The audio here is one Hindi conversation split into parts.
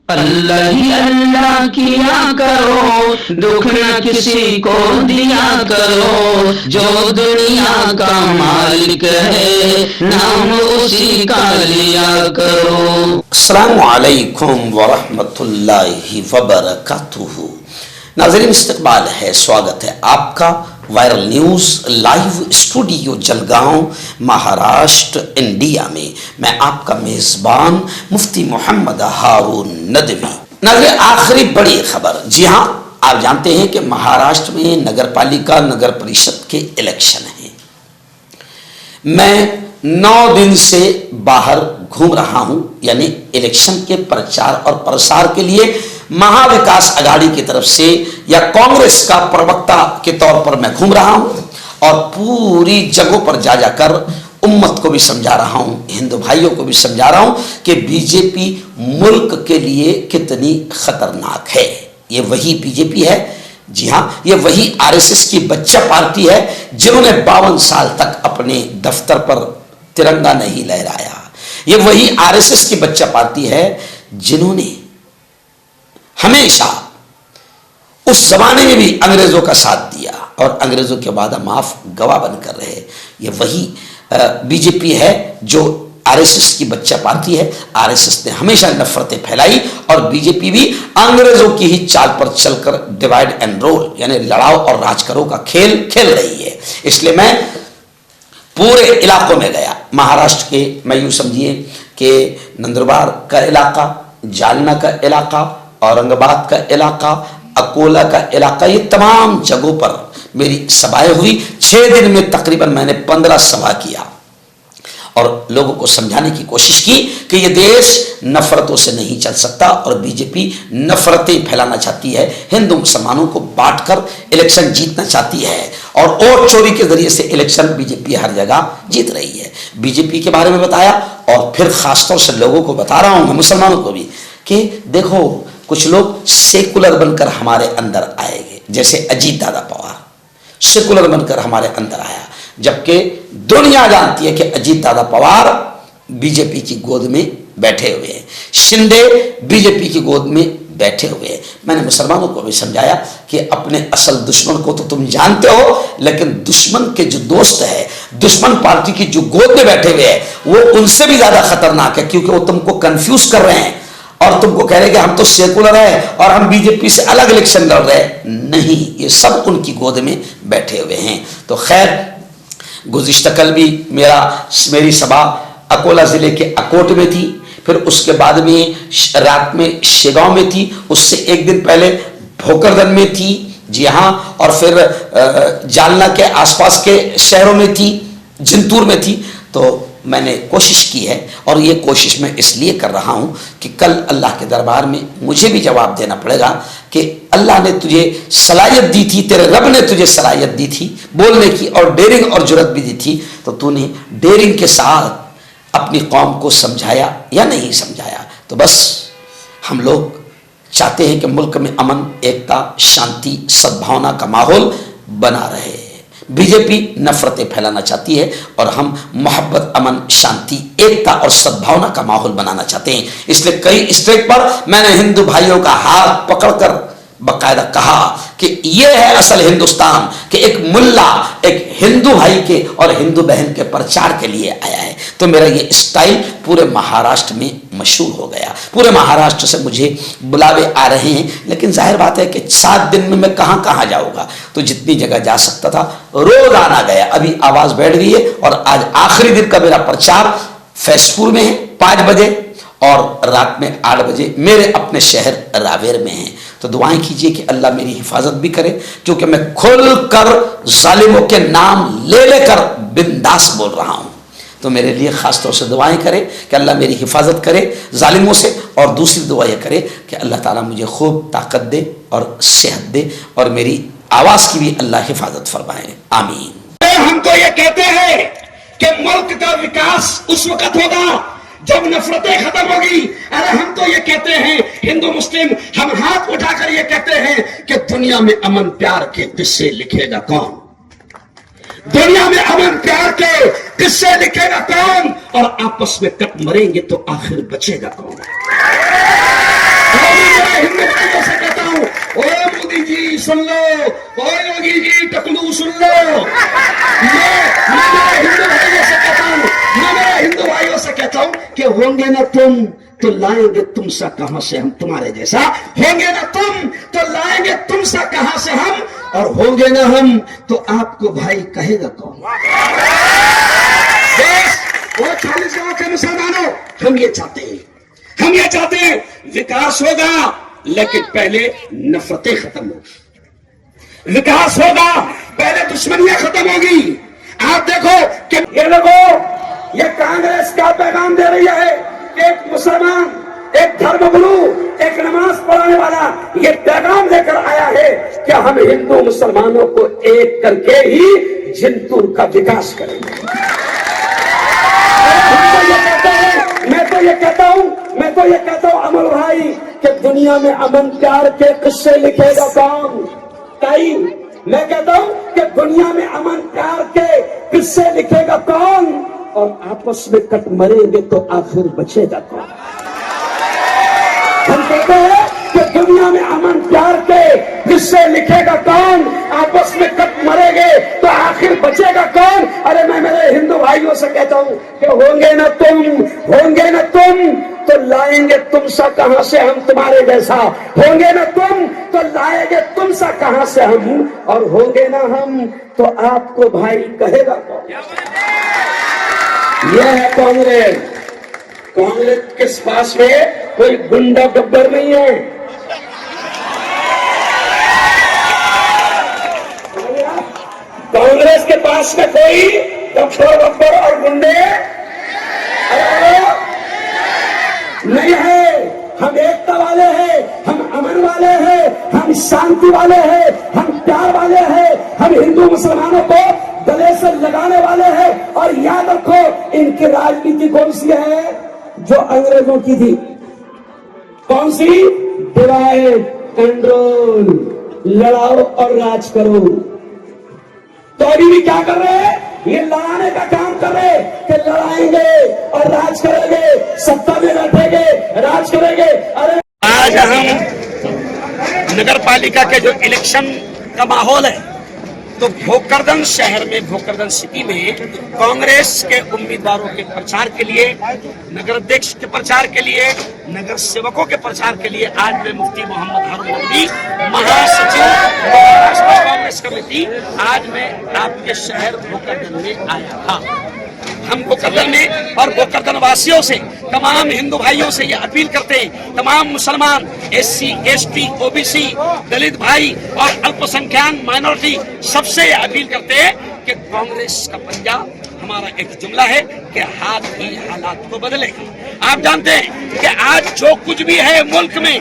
अल्लाह ही अल्लाह किया करो, दुख न किसी को दिया करो, जो दुनिया का मालिक है नाम उसी का लिया करो। अस्सलामु अलैकुम वरहमतुल्लाहि वबरकातुहू। नाज़रीन, इस्तक़बाल है, स्वागत है आपका viral news live studio Jalgaon, Maharashtra, India में। मैं आपका मेज़बान मुफ्ती मोहम्मद हारून नदवी। नाज़रीन, आखिरी बड़ी खबर। जी हाँ, आप जानते हैं कि महाराष्ट्र में नगर पालिका, नगर परिषद के इलेक्शन हैं। मैं 9 दिन से बाहर घूम रहा हूं, यानी इलेक्शन के प्रचार और प्रसार के लिए महाविकास अघाड़ी की तरफ से या कांग्रेस का प्रवक्ता के तौर पर मैं घूम रहा हूं और पूरी जगहों पर जा जाकर उम्मत को भी समझा रहा हूं, हिंदू भाइयों को भी समझा रहा हूं कि बीजेपी मुल्क के लिए कितनी खतरनाक है। ये वही बीजेपी है, जी हाँ, ये वही आरएसएस की बच्चा पार्टी है जिन्होंने 52 साल तक अपने दफ्तर पर तिरंगा नहीं लहराया। ये वही आरएसएस की बच्चा पार्टी है जिन्होंने हमेशा उस जमाने में भी अंग्रेजों का साथ दिया और अंग्रेजों के वादा माफ गवाह बनकर रहे। ये वही बीजेपी है जो आरएसएस की बच्चा पार्टी है। आरएसएस ने हमेशा नफरतें फैलाई और बीजेपी भी अंग्रेजों की ही चाल पर चलकर डिवाइड एंड रोल यानी लड़ाओ और राज करो का खेल खेल रही है। इसलिए मैं पूरे इलाकों में गया। महाराष्ट्र के, मैं यूं समझिए कि नंदुरबार का इलाका, जालना का इलाका, औरंगाबाद का इलाका, अकोला का इलाका, ये तमाम जगहों पर मेरी सभाएं हुई। 6 दिन में तकरीबन मैंने 15 सभा किया और लोगों को समझाने की कोशिश की कि ये देश नफरतों से नहीं चल सकता और बीजेपी नफरतें फैलाना चाहती है, हिंदू मुसलमानों को बांटकर इलेक्शन जीतना चाहती है और वोट चोरी के जरिए से इलेक्शन बीजेपी हर जगह जीत रही है। बीजेपी के बारे में बताया और फिर खासतौर से लोगों को बता रहा हूं, मुसलमानों को भी, कि देखो कुछ लोग सेकुलर बनकर हमारे अंदर आएंगे, जैसे अजीत दादा पवार सेकुलर बनकर हमारे अंदर आया, जबकि दुनिया जानती है कि अजीत दादा पवार बीजेपी की गोद में बैठे हुए हैं, शिंदे बीजेपी की गोद में बैठे हुए हैं। मैंने मुसलमानों को भी समझाया कि अपने असल दुश्मन को तो तुम जानते हो, लेकिन दुश्मन के जो दोस्त है, दुश्मन पार्टी की जो गोद में बैठे हुए हैं, वो उनसे भी ज्यादा खतरनाक है, क्योंकि वो तुमको कंफ्यूज कर रहे हैं और तुमको कह रहे कि हम तो सेकुलर है और हम बीजेपी से अलग इलेक्शन लड़ रहे हैं। नहीं, ये सब उनकी गोद में बैठे हुए हैं। तो खैर, गुज़िश्ता कल भी मेरी सभा अकोला जिले के अकोट में थी, फिर उसके बाद में रात में शेगांव में थी, उससे एक दिन पहले भोकरदन में थी, जी हाँ, और फिर जालना के आसपास के शहरों में थी, जिंतूर में थी। तो मैंने कोशिश की है और ये कोशिश मैं इसलिए कर रहा हूं कि कल अल्लाह के दरबार में मुझे भी जवाब देना पड़ेगा कि अल्लाह ने तुझे सलाहियत दी थी, तेरे रब ने तुझे सलाहियत दी थी बोलने की और डेयरिंग और जुर्रत भी दी थी, तो तूने डेयरिंग के साथ अपनी कौम को समझाया या नहीं समझाया। तो बस हम लोग चाहते हैं कि मुल्क में अमन, एकता, शांति, सद्भावना का माहौल बना रहे। बीजेपी नफरतें फैलाना चाहती है और हम मोहब्बत, अमन, शांति, एकता और सद्भावना का माहौल बनाना चाहते हैं। इसलिए कई स्टेज पर मैंने हिंदू भाइयों का हाथ पकड़कर बाकायदा कहा कि यह है असल हिंदुस्तान, कि एक मुल्ला एक हिंदू भाई के और हिंदू बहन के प्रचार के लिए आया है। तो मेरा ये स्टाइल पूरे महाराष्ट्र में मशहूर हो गया। पूरे महाराष्ट्र से मुझे बुलावे आ रहे हैं, लेकिन जाहिर बात है कि 7 दिन में मैं कहां कहां जाऊंगा, तो जितनी जगह जा सकता था रोज आना गया। अभी आवाज बैठ गई है और आज आखिरी दिन का मेरा प्रचार फैसपुर में है 5 बजे और रात में 8 बजे मेरे अपने शहर रावेर में है। तो दुआएं कीजिए कि अल्लाह मेरी हिफाजत भी करे, क्योंकि मैं खुलकर जालिमों के नाम ले लेकर बिंदास बोल रहा हूं। तो मेरे लिए खास तौर से दुआएं करें कि अल्लाह मेरी हिफाजत करे जालिमों से, और दूसरी दुआ यह करे कि अल्लाह ताला मुझे खूब ताकत दे और सेहत दे और मेरी आवाज की भी अल्लाह हिफाजत फरमाए, आमीन। हम तो ये कहते हैं कि मुल्क का विकास उस वक्त होगा जब नफरतें खत्म होगी। अरे हम तो ये कहते हैं, हिंदू मुस्लिम हम हाथ उठाकर ये कहते हैं कि दुनिया में अमन प्यार के किस्से लिखेगा कौन? दुनिया में अमन प्यार के किस्से लिखेगा कौन? और आपस में कट मरेंगे तो आखिर बचेगा कौन? सुन लो, और योगी जी टकलू सुन लो। मैं मेरे हिंदू भाइयों से कहता हूं, मैं मेरे हिंदू भाइयों से कहता हूं कि होंगे ना तुम तो लाएंगे तुम सा कहां से हम तुम्हारे जैसा, होंगे ना तुम तो लाएंगे तुम सा कहां से हम, और होंगे ना हम तो आपको भाई कहेगा कौन। वो 40 गांव के मुसलमानों, हम ये चाहते हैं, हम ये चाहते हैं विकास होगा, लेकिन पहले नफरतें खत्म होगी। विकास होगा, पहले दुश्मनियां खत्म होगी। आप देखो कि ये लोगों, ये कांग्रेस का पैगाम दे रही है, एक मुसलमान, एक धर्मगुरु, एक नमाज पढ़ाने वाला ये पैगाम लेकर आया है कि हम हिंदू मुसलमानों को एक करके ही जिंतूर का विकास करेंगे। मैं तो ये कहता हूं अमर भाई कि दुनिया में अमन प्यार के किस्से लिखेगा कौन? ताई, मैं कहता हूं कि दुनिया में अमन प्यार के किस्से लिखेगा कौन? और आपस में कट मरेंगे तो आखिर बचेगा कौन? हम कहते हैं कि दुनिया में अमन प्यार के किस्से लिखेगा कौन? आपस में कट मरेंगे तो आखिर बचेगा कौन? अरे मैं मेरे हिंदू भाइयों से कहता हूं कि होंगे ना तुम तो लाएंगे तुम सा कहां से हम तुम्हारे जैसा, होंगे ना तुम तो लाएंगे तुम सा कहां से हम, और होंगे ना हम तो आपको भाई कहेगा कौन? यह है कांग्रेस। कांग्रेस के पास में कोई गुंडा गब्बर नहीं है। कांग्रेस के पास में कोई गब्बर और गुंडे नहीं है। हम एकता वाले हैं, हम अमन वाले हैं, हम शांति वाले हैं, हम प्यार वाले हैं, हम हिंदू मुसलमानों को गले से लगाने वाले हैं। और याद रखो, इनकी राजनीति कौन सी है? जो अंग्रेजों की थी। कौन सी? डिवाइड एंड रूल, लड़ाओ और राज करो। तो अभी भी क्या कर रहे हैं? ये लड़ाने का काम कर रहे कि लड़ाएंगे और राज करेंगे, सत्ता में बैठेंगे, राज करेंगे। अरे आज हम नगर पालिका के जो इलेक्शन का माहौल है, तो भोकरदन शहर में, भोकरदन सिटी में कांग्रेस के उम्मीदवारों के प्रचार के लिए, नगर अध्यक्ष के प्रचार के लिए, नगर सेवकों के प्रचार के लिए आज मैं मुफ्ती मोहम्मद हारून नकवी, महासचिव महाराष्ट्र कांग्रेस कमेटी, आज मैं आपके शहर भोकरदन में आया था। हम भोकरदन में और भोकरदन वासियों से, तमाम हिंदू भाइयों से ये अपील करते हैं, तमाम मुसलमान, SC, ST, OBC, दलित भाई और अल्पसंख्यक माइनॉरिटी, सबसे ये अपील करते हैं कि कांग्रेस का पंजा, हमारा एक जुमला है कि हाथ ही हालात को बदलेगा। आप जानते हैं कि आज जो कुछ भी है मुल्क में,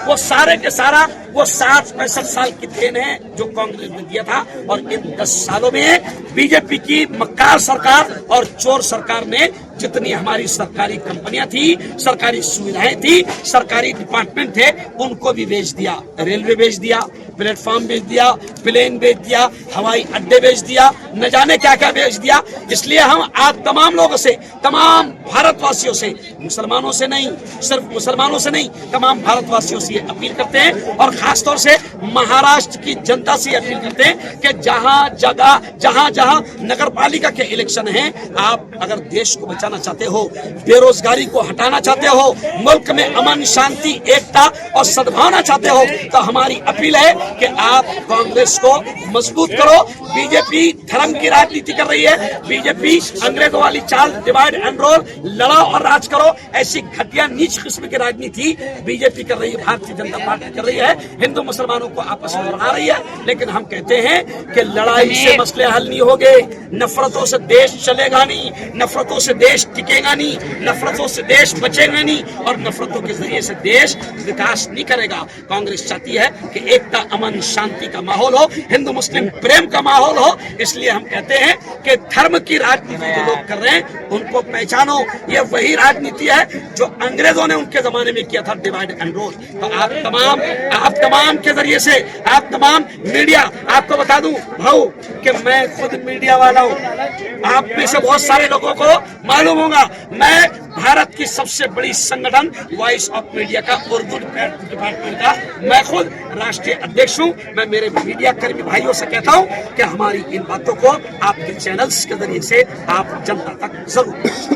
वो सारे के सारा वो 60-65 साल की देन है जो कांग्रेस ने दिया था। और इन 10 सालों में बीजेपी की मक्कार सरकार और चोर सरकार ने जितनी हमारी सरकारी कंपनियां थी, सरकारी सुविधाएं थी, सरकारी डिपार्टमेंट थे, उनको भी बेच दिया। रेलवे बेच दिया, प्लेटफॉर्म बेच दिया, प्लेन बेच दिया, हवाई अड्डे बेच दिया, न जाने क्या क्या बेच दिया। इसलिए हम आज तमाम लोगों से, तमाम भारतवासियों से, मुसलमानों से नहीं, सिर्फ मुसलमानों से नहीं, तमाम भारतवासियों से अपील करते हैं और खासतौर से महाराष्ट्र की जनता से अपील करते हैं कि जहां जहां नगर पालिका के इलेक्शन हैं, आप अगर देश को बचाना चाहते हो, बेरोजगारी को हटाना चाहते हो, मुल्क में अमन, शांति, एकता और सद्भावना चाहते हो, तो हमारी अपील है कि आप कांग्रेस को मजबूत करो। बीजेपी धर्म की राजनीति कर रही है, बीजेपी अंग्रेजों वाली चाल, डिवाइड एंड रूल, लड़ाओ और राज करो, ऐसी घटिया नीच किस्म की राजनीति बीजेपी कर रही है, भारतीय जनता पार्टी कर रही है, हिंदू मुसलमानों को आपस में लड़ा रही है। लेकिन हम कहते हैं कि लड़ाई से मसले हल नहीं होंगे, नफरतों से देश चलेगा नहीं, नफरतों से देश टिकेगा नहीं, नफरतों से देश बचेगा नहीं, और नफरतों के जरिए से देश विकास नहीं करेगा। कांग्रेस चाहती है कि एकता, अमन, शांति का माहौल हो, हिंदू मुस्लिम प्रेम का माहौल हो। इसलिए हम कहते हैं कि धर्म की राजनीति जो लोग कर रहे हैं उनको पहचानो। ये वही राजनीति है जो अंग्रेजों ने उनके जमाने में किया था, डिवाइड एंड रूल। तो आप आप तमाम के जरिए से, आप तमाम मीडिया, आपको बता दूं भाऊ कि मैं खुद मीडिया वाला हूं। आप में से बहुत सारे लोगों को मालूम होगा, मैं भारत की सबसे बड़ी संगठन वॉइस ऑफ मीडिया का उर्दू डिपार्टमेंट का मैं खुद राष्ट्रीय अध्यक्ष हूं। मैं मेरे मीडिया कर्मी भाइयों से कहता हूं कि हमारी इन बातों को आपके चैनल्स के जरिए से आप जनता तक जरूर